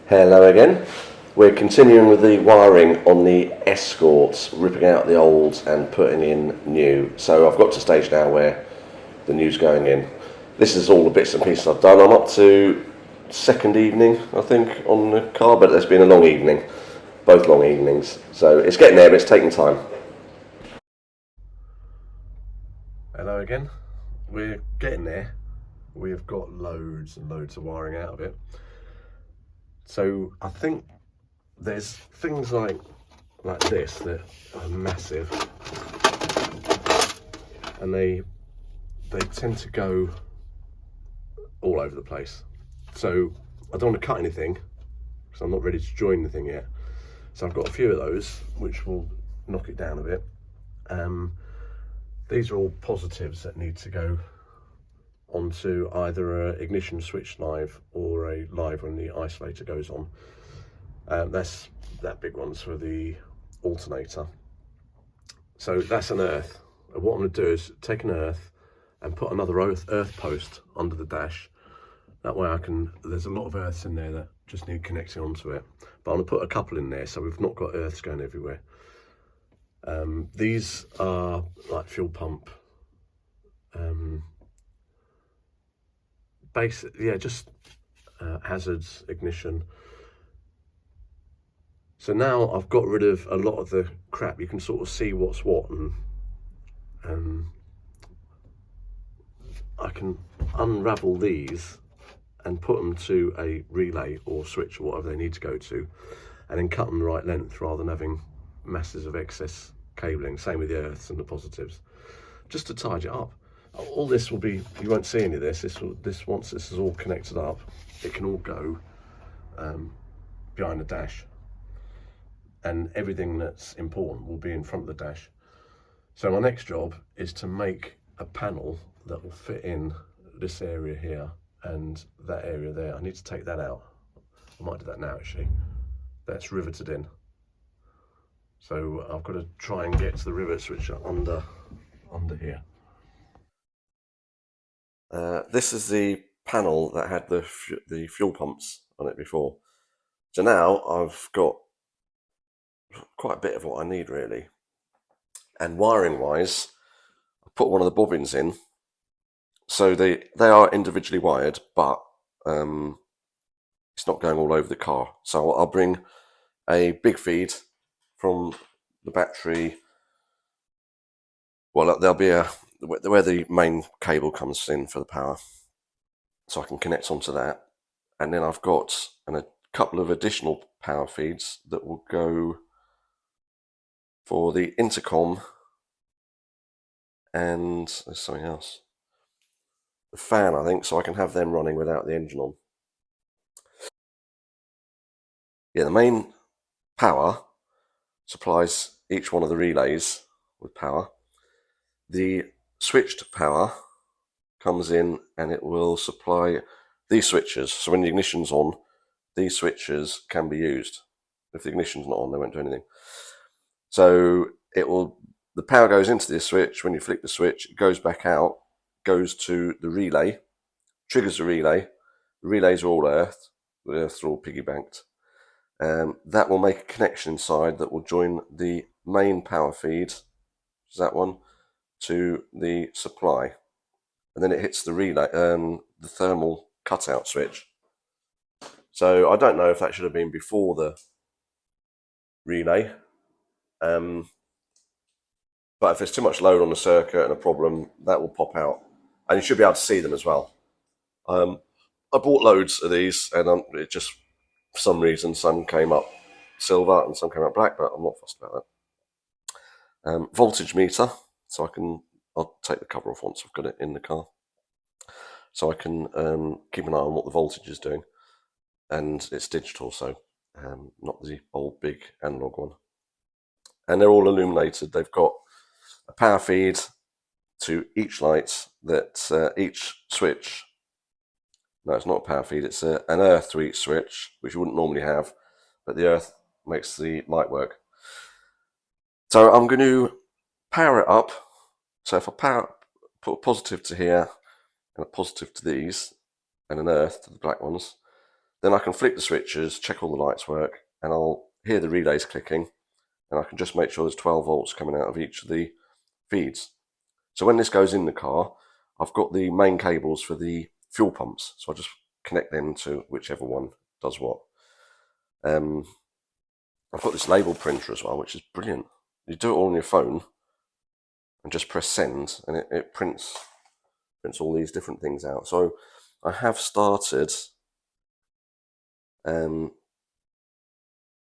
Hello again. We're continuing with the wiring on the Escorts, ripping out the old and putting in new. So I've got to a stage now where the new's going in. This is all the bits and pieces I've done. I'm up to second evening, I think, on the car, but it's been a long evening, both long evenings. So it's getting there, but it's taking time. Hello again. We're getting there. We've got loads and loads of wiring out of it. So I think there's things like this that are massive, and they tend to go all over the place. So I don't want to cut anything because I'm not ready to join the thing yet. So I've got a few of those which will knock it down a bit. These are all positives that need to go onto either an ignition switch live or a live when the isolator goes on. That big one's for the alternator. So that's an earth. And what I'm going to do is take an earth and put another earth post under the dash. That way there's a lot of earths in there that just need connecting onto it. But I'm going to put a couple in there so we've not got earths going everywhere. These are like fuel pump. Hazards, ignition. So now I've got rid of a lot of the crap. You can sort of see what's what, and I can unravel these and put them to a relay or switch or whatever they need to go to, and then cut them the right length rather than having masses of excess cabling. Same with the earths and the positives, just to tidy it up. All this will be, you won't see any of this. Once this is all connected up, it can all go behind the dash, and everything that's important will be in front of the dash. So my next job is to make a panel that will fit in this area here and that area there. I need to take that out. I might do that now actually. That's riveted in. So I've got to try and get to the rivets which are under here. This is the panel that had the fuel pumps on it before. So now I've got quite a bit of what I need really. And wiring wise, I put one of the bobbins in. So they are individually wired, but it's not going all over the car. So I'll bring a big feed from the battery. Well, there'll be where the main cable comes in for the power, so I can connect onto that. And then I've got a couple of additional power feeds that will go for the intercom, and there's something else, the fan, I think, so I can have them running without the engine on. Yeah, the main power supplies each one of the relays with power. The switched power comes in and it will supply these switches. So when the ignition's on, these switches can be used. If the ignition's not on, they won't do anything. So the power goes into this switch. When you flick the switch, it goes back out, goes to the relay, triggers the relay. The relays are all earthed. The earths are all piggybanked. That will make a connection inside that will join the main power feed, which is that one, to the supply. And then it hits the relay, the thermal cutout switch. So I don't know if that should have been before the relay. But if there's too much load on the circuit and a problem, that will pop out. And you should be able to see them as well. I bought loads of these, and it just, for some reason, some came up silver and some came up black, but I'm not fussed about that. Voltage meter, so I'll take the cover off once I've got it in the car. So I can keep an eye on what the voltage is doing. And it's digital, so not the old big analog one. And they're all illuminated. They've got a power feed to each light that each switch. No, it's not a power feed. It's an earth to each switch, which you wouldn't normally have, but the earth makes the light work. So I'm going to power it up. So if I put a positive to here and a positive to these, and an earth to the black ones, Then I can flick the switches, check all the lights work, and I'll hear the relays clicking, and I can just make sure there's 12 volts coming out of each of the feeds. So when this goes in the car, I've got the main cables for the fuel pumps, so I just connect them to whichever one does what. I've got this label printer as well, which is brilliant. You do it all on your phone and just press send, and it prints all these different things out. So I have started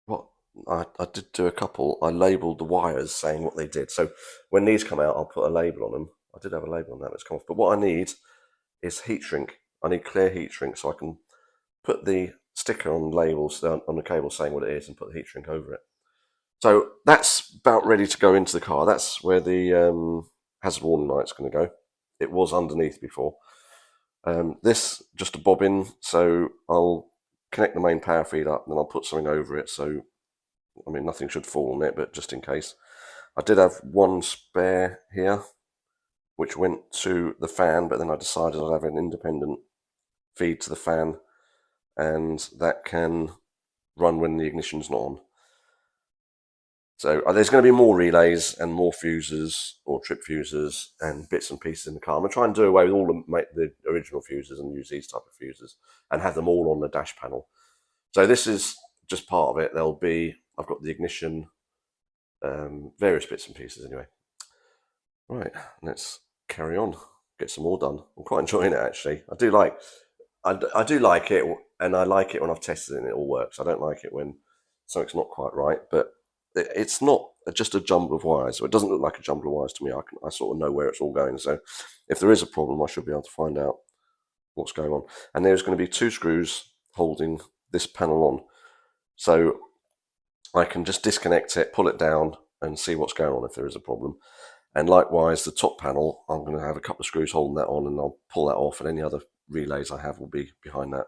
what I did do a couple. I labelled the wires saying what they did. So when these come out, I'll put a label on them. I did have a label on that that's come off. But what I need is heat shrink. I need clear heat shrink so I can put the sticker on labels on the cable saying what it is and put the heat shrink over it. So that's about ready to go into the car. That's where the hazard warning light's going to go. It was underneath before. This just a bobbin, so I'll connect the main power feed up and then I'll put something over it. So, I mean, nothing should fall on it, but just in case. I did have one spare here, which went to the fan, but then I decided I'd have an independent feed to the fan, and that can run when the ignition's not on. So there's going to be more relays and more fuses or trip fuses and bits and pieces in the car. I'm going to try and do away with all the original fuses and use these type of fuses and have them all on the dash panel. So this is just part of it. I've got the ignition, various bits and pieces anyway. Right, let's carry on, get some more done. I'm quite enjoying it actually. I do like it, and I like it when I've tested it and it all works. I don't like it when something's not quite right, but it's not just a jumble of wires. So it doesn't look like a jumble of wires to me. I sort of know where it's all going. So if there is a problem, I should be able to find out what's going on. And there's going to be 2 screws holding this panel on. So I can just disconnect it, pull it down, and see what's going on if there is a problem. And likewise, the top panel, I'm going to have a couple of screws holding that on, and I'll pull that off, and any other relays I have will be behind that,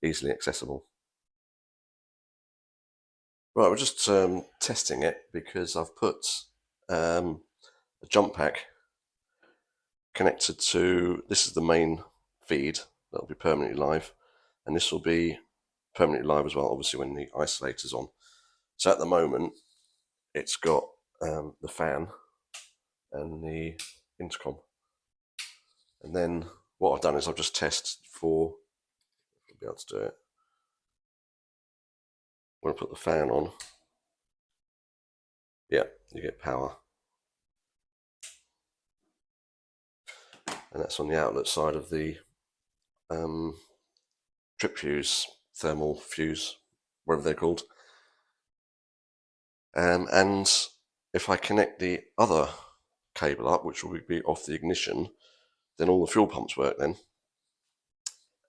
easily accessible. Right, we're just testing it because I've put a jump pack connected to, this is the main feed that'll be permanently live, and this will be permanently live as well, obviously when the isolator's on. So at the moment, it's got the fan and the intercom. And then what I've done is I've just tested for, I'll be able to do it. When I put the fan on, yeah, you get power. And that's on the outlet side of the trip fuse, thermal fuse, whatever they're called. And if I connect the other cable up, which will be off the ignition, then all the fuel pumps work then,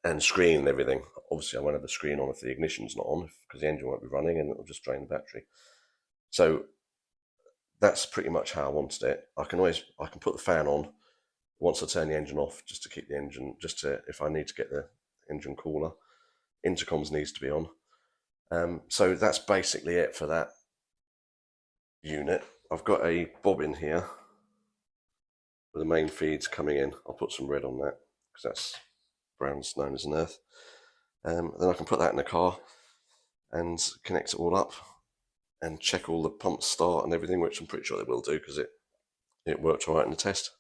and screen and everything. Obviously I won't have the screen on if the ignition's not on, because the engine won't be running and it'll just drain the battery. So that's pretty much how I wanted it. I can put the fan on once I turn the engine off, just to keep the engine, if I need to get the engine cooler. Intercoms needs to be on. So that's basically it for that unit. I've got a bobbin here with the main feeds coming in. I'll put some red on that because that's brown's known as an earth. Then I can put that in the car and connect it all up and check all the pumps start and everything, which I'm pretty sure they will do because it worked all right in the test.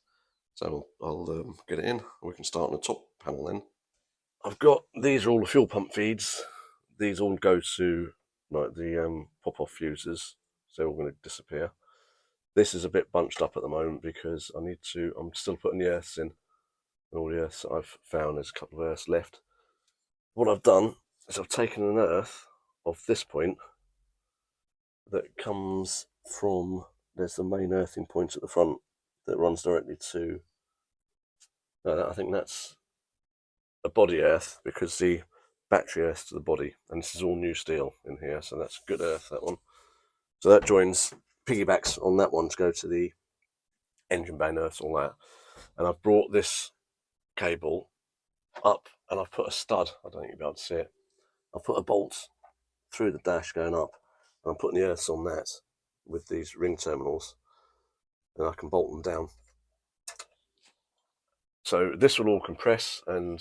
So I'll get it in. We can start on the top panel then. These are all the fuel pump feeds. These all go to like the pop-off fuses, so they're all going to disappear. This is a bit bunched up at the moment because I'm still putting the earths in. All the earths that I've found, there's a couple of earths left. What I've done is I've taken an earth of this point that comes from, there's the main earthing point at the front that runs directly to, I think that's a body earth, because the battery earth to the body, and this is all new steel in here, so that's good earth, that one. So that piggybacks on that one to go to the engine bay earth, all that. And I've brought this cable up and I've put a stud, I don't think you'll be able to see it, I've put a bolt through the dash going up, and I'm putting the earths on that with these ring terminals, and I can bolt them down. So this will all compress, and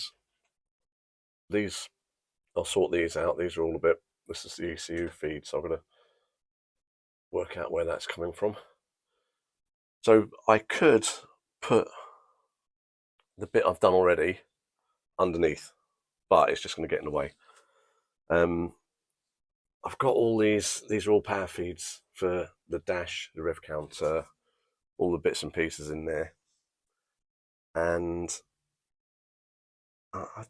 these I'll sort these out. These are all a bit, this is the ECU feed, so I've got to work out where that's coming from. So I could put the bit I've done already underneath, but it's just going to get in the way. I've got all these are all power feeds for the dash, the rev counter, all the bits and pieces in there. And I'm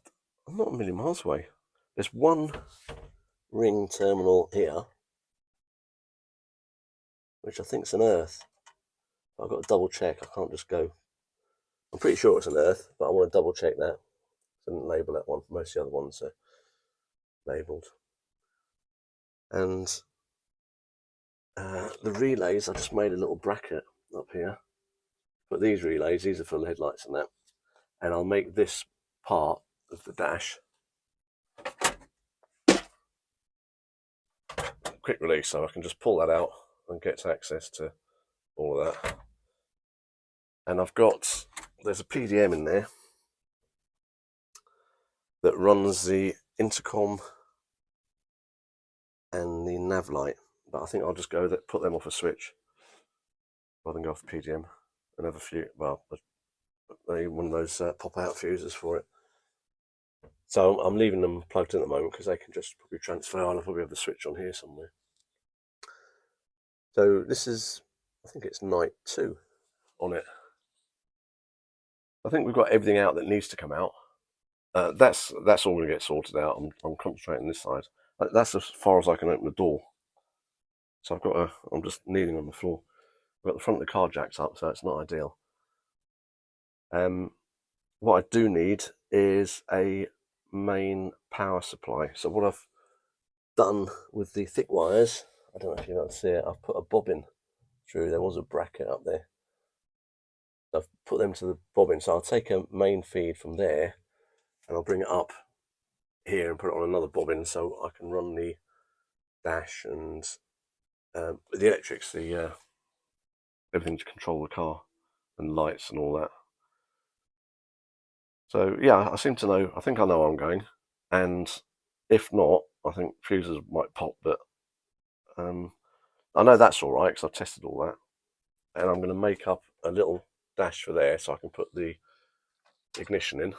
not a million miles away. There's one ring terminal here, which I think's an earth. I've got to double check. I can't just go. I'm pretty sure it's an earth, but I want to double check that. I didn't label that one. Most of the other ones are labelled. And the relays, I just made a little bracket up here. But these relays, these are for the headlights and that. And I'll make this part of the dash quick release, so I can just pull that out and get access to all of that. And there's a PDM in there that runs the intercom and the nav light, but I think I'll just put them off a switch rather than go off the PDM and have a few, well, one of those pop-out fuses for it. So I'm leaving them plugged in at the moment because they can just probably transfer. I'll probably have the switch on here somewhere. So this is, I think it's night 2 on it. I think we've got everything out that needs to come out. That's all going to get sorted out. I'm concentrating this side. That's as far as I can open the door. So I'm just kneeling on the floor. I've got the front of the car jacked up, so it's not ideal. What I do need is a main power supply. So what I've done with the thick wires, I don't know if you can see it, I've put a bobbin through. There was a bracket up there. I've put them to the bobbin, so I'll take a main feed from there and I'll bring it up here and put it on another bobbin so I can run the dash and the electrics, everything to control the car and lights and all that. So yeah, I think I know where I'm going, and if not, I think fuses might pop, but I know that's all right because I've tested all that, and I'm going to make up a little dash for there so I can put the ignition in,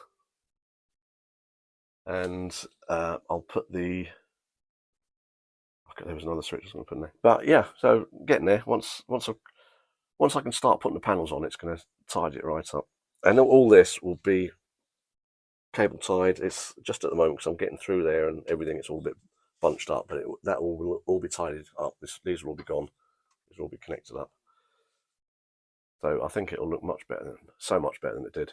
and I'll put the. Okay, there was another switch I was going to put in there, but yeah, so getting there. Once I can start putting the panels on, it's going to tidy it right up, and all this will be cable tied. It's just at the moment because I'm getting through there and everything. It's all a bit bunched up, but that will all be tidied up. These will all be gone. These will all be connected up. So I think it'll look so much better than it did.